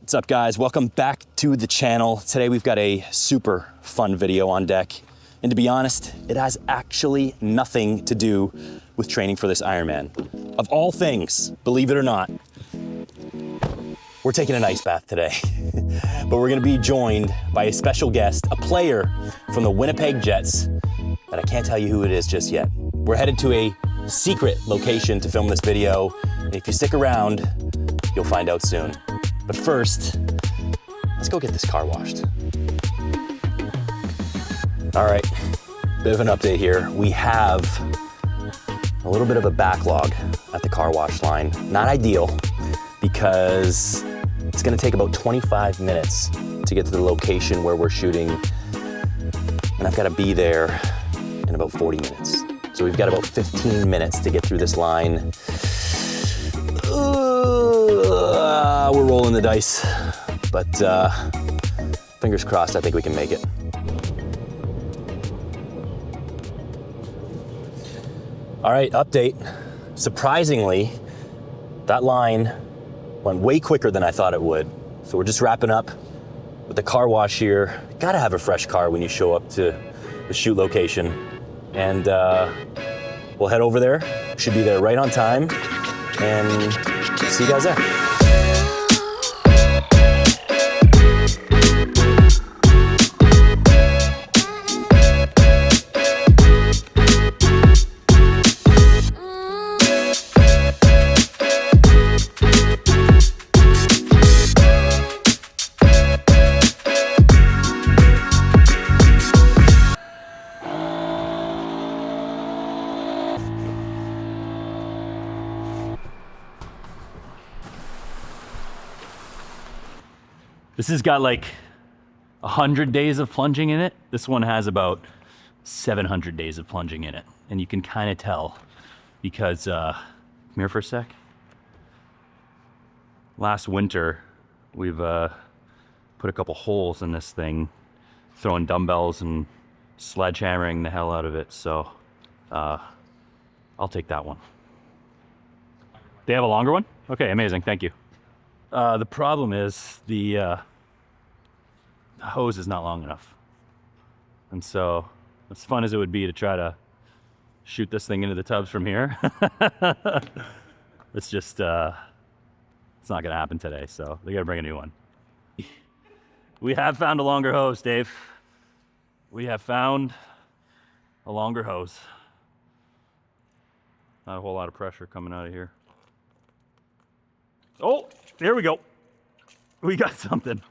What's up, guys? Welcome back to the channel. Today we've got a super fun video on deck. And to be honest, it has actually nothing to do with training for this Ironman. Of all things, believe it or not, we're taking an ice bath today. But we're gonna be joined by a special guest, a player from the Winnipeg Jets, that I can't tell you who it is just yet. We're headed to a secret location to film this video. And if you stick around, you'll find out soon. But first, let's go get this car washed. All right, bit of an update here. We have a little bit of a backlog at the car wash line. Not ideal, because it's gonna take about 25 minutes to get to the location where we're shooting, and I've gotta be there in about 40 minutes. So we've got about 15 minutes to get through this line. We're rolling the dice, but fingers crossed, I think we can make it. All right, update. Surprisingly, that line went way quicker than I thought it would. So we're just wrapping up with the car wash here. Gotta have a fresh car when you show up to the shoot location. And we'll head over there. Should be there right on time. And see you guys there. This has got like 100 days of plunging in it. This one has about 700 days of plunging in it. And you can kind of tell because, come here for a sec. Last winter, we've put a couple holes in this thing, throwing dumbbells and sledgehammering the hell out of it. So I'll take that one. They have a longer one? Okay, amazing, thank you. The problem is the hose is not long enough. And so, as fun as it would be to try to shoot this thing into the tubs from here, it's just, it's not gonna happen today, so they gotta bring a new one. We have found a longer hose, Dave. We have found a longer hose. Not a whole lot of pressure coming out of here. Oh, there we go. We got something.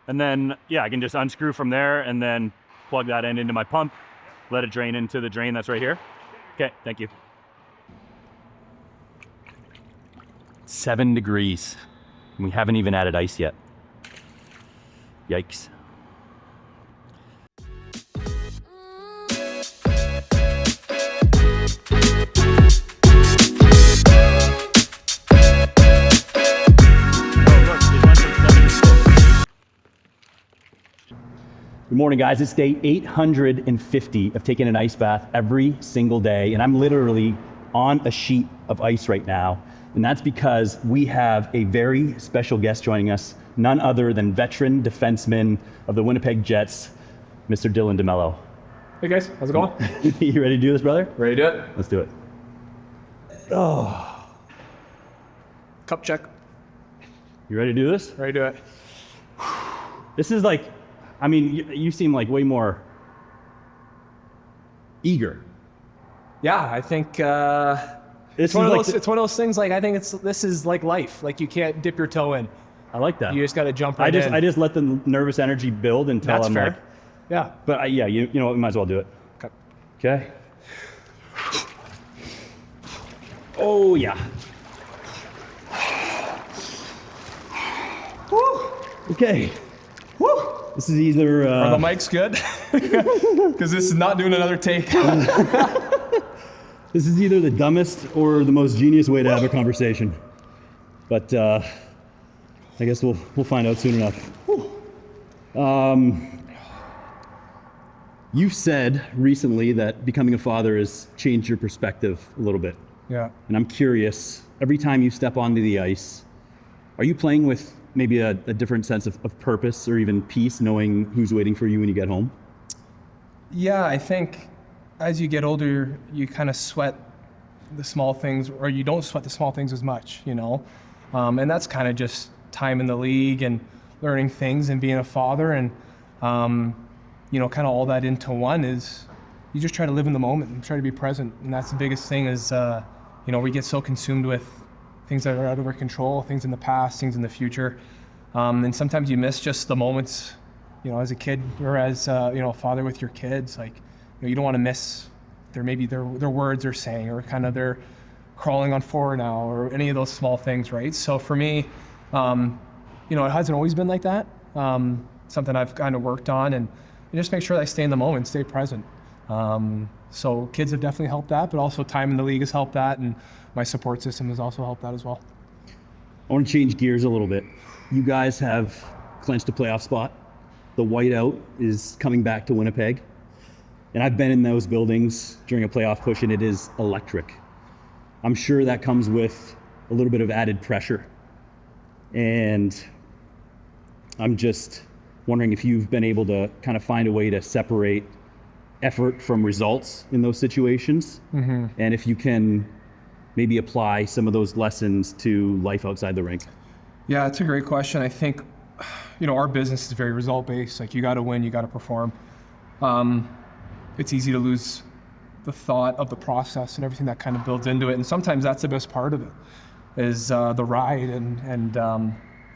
And then, yeah, I can just unscrew from there and then plug that end into my pump, let it drain into the drain that's right here. Okay, thank you. 7 degrees. We haven't even added ice yet. Yikes. Good morning, guys. It's day 850 of taking an ice bath every single day, and I'm literally on a sheet of ice right now, and that's because we have a very special guest joining us, none other than veteran defenseman of the Winnipeg Jets, Mr. Dylan DeMelo. Hey guys, how's it going? You ready to do this, brother? Ready to do it? Let's do it. Oh. Cup check. You ready to do this? Ready to do it. This is like, I mean, you seem like way more eager. Yeah, I think it's one of those things. Like I think this is like life. Like you can't dip your toe in. I like that. You just got to jump right in. I just let the nervous energy build until That's I'm fair. like, yeah. But yeah, you know what? We might as well do it. Okay. Okay. Oh yeah. Woo. Okay. Woo. This is either. Are the mics good? Because this is not doing another take. This is either the dumbest or the most genius way to have a conversation. But I guess we'll find out soon enough. You've said recently that becoming a father has changed your perspective a little bit. Yeah. And I'm curious, every time you step onto the ice, Are you playing with maybe a different sense of purpose or even peace, knowing who's waiting for you when you get home? Yeah, I think as you get older, you kind of sweat the small things, or you don't sweat the small things as much, you know? And that's kind of just time in the league and learning things and being a father, and, you know, kind of all that into one is you just try to live in the moment and try to be present. And that's the biggest thing is, you know, we get so consumed with things that are out of our control, things in the past, things in the future. And sometimes you miss just the moments, you know, as a kid or as, you know, a father with your kids. Like, you know, you don't want to miss their words they're saying, or kind of they're crawling on four now, or any of those small things, right? So for me, you know, it hasn't always been like that. Something I've kind of worked on, and just make sure that I stay in the moment, stay present. So kids have definitely helped that, but also time in the league has helped that, and my support system has also helped that as well. I want to change gears a little bit. You guys have clinched a playoff spot. The Whiteout is coming back to Winnipeg. And I've been in those buildings during a playoff push, and it is electric. I'm sure that comes with a little bit of added pressure. And I'm just wondering if you've been able to kind of find a way to separate effort from results in those situations. Mm-hmm. And if you can maybe apply some of those lessons to life outside the rink. Yeah, it's a great question. I think, you know, our business is very result-based. Like, you got to win, you got to perform. It's easy to lose the thought of the process and everything that kind of builds into it. And sometimes that's the best part of it, is the ride and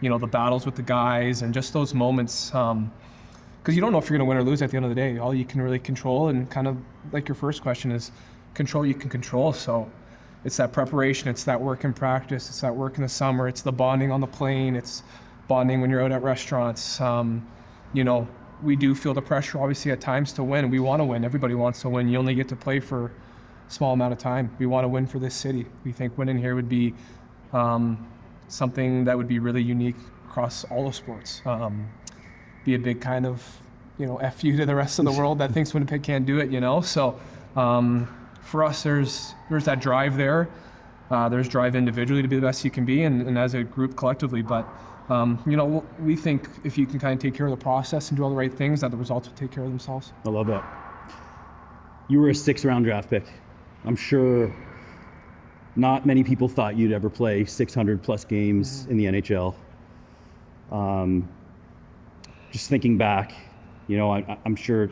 you know, the battles with the guys and just those moments. Because you don't know if you're going to win or lose at the end of the day. All you can really control, and kind of like your first question, is control you can control. So it's that preparation, it's that work in practice, it's that work in the summer, it's the bonding on the plane, it's bonding when you're out at restaurants. You know, we do feel the pressure, obviously, at times to win. We want to win. Everybody wants to win. You only get to play for a small amount of time. We want to win for this city. We think winning here would be something that would be really unique across all of sports. Be a big kind of, you know, F you to the rest of the world that thinks Winnipeg can't do it, you know? So for us, there's that drive there. There's drive individually to be the best you can be, and as a group collectively. But you know, we think if you can kind of take care of the process and do all the right things, that the results will take care of themselves. I love that. You were a 6th-round draft pick. I'm sure not many people thought you'd ever play 600 plus games in the NHL. Just thinking back, you know, I'm sure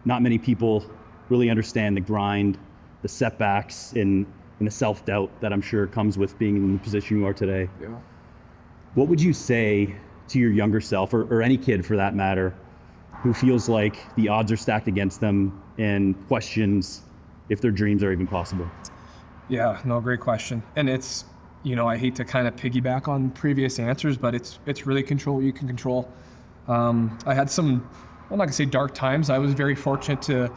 not many people really understand the grind, the setbacks, and the self-doubt that I'm sure comes with being in the position you are today. Yeah. What would you say to your younger self, or any kid for that matter, who feels like the odds are stacked against them and questions if their dreams are even possible? Yeah, no, great question. And it's, you know, I hate to kind of piggyback on previous answers, but it's really control what you can control. I had some, I'm not gonna say dark times. I was very fortunate to,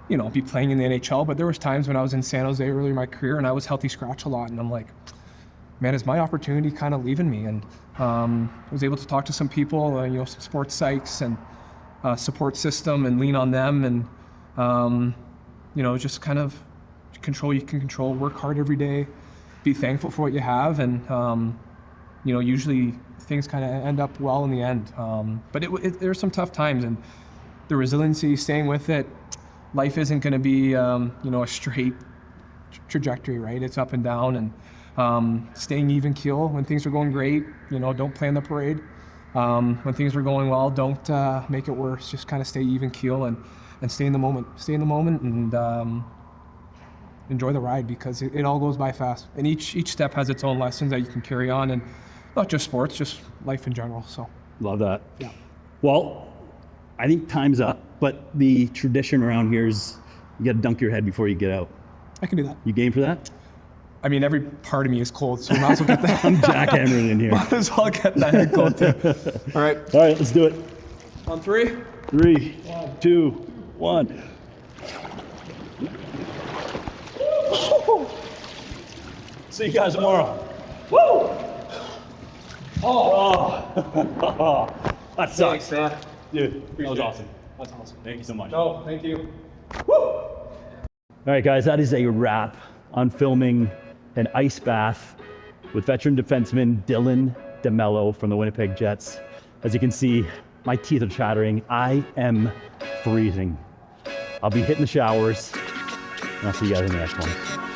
you know, be playing in the NHL, but there was times when I was in San Jose earlier in my career and I was healthy scratch a lot, and I'm like, man, is my opportunity kind of leaving me? And I was able to talk to some people, you know, some sports psychs and support system, and lean on them, and you know, just kind of control you can control, work hard every day, be thankful for what you have, and you know, usually things kind of end up well in the end. But there's some tough times, and the resiliency, staying with it. Life isn't going to be you know, a straight trajectory, right? It's up and down, and staying even keel when things are going great. You know, don't plan the parade. When things are going well, don't make it worse. Just kind of stay even keel and stay in the moment. Stay in the moment, and enjoy the ride, because it all goes by fast. And each step has its own lessons that you can carry on, and not just sports, just life in general. So love that. Yeah. Well, I think time's up, but the tradition around here is you got to dunk your head before you get out. I can do that. You game for that? I mean, every part of me is cold, so we might as well get that. I'm jackhammering in here. Might as well get that head cold too. All right, let's do it. on 3. 3, 2, 1. See you guys tomorrow. Woo! Oh. That sucks. Thanks, man. Dude, that was it. awesome. That's awesome. Thank you so much. No, thank you. All right, guys, that is a wrap on filming an ice bath with veteran defenseman Dylan DeMelo from the Winnipeg Jets. As you can see, my teeth are chattering. I am freezing. I'll be hitting the showers, and I'll see you guys in the next one.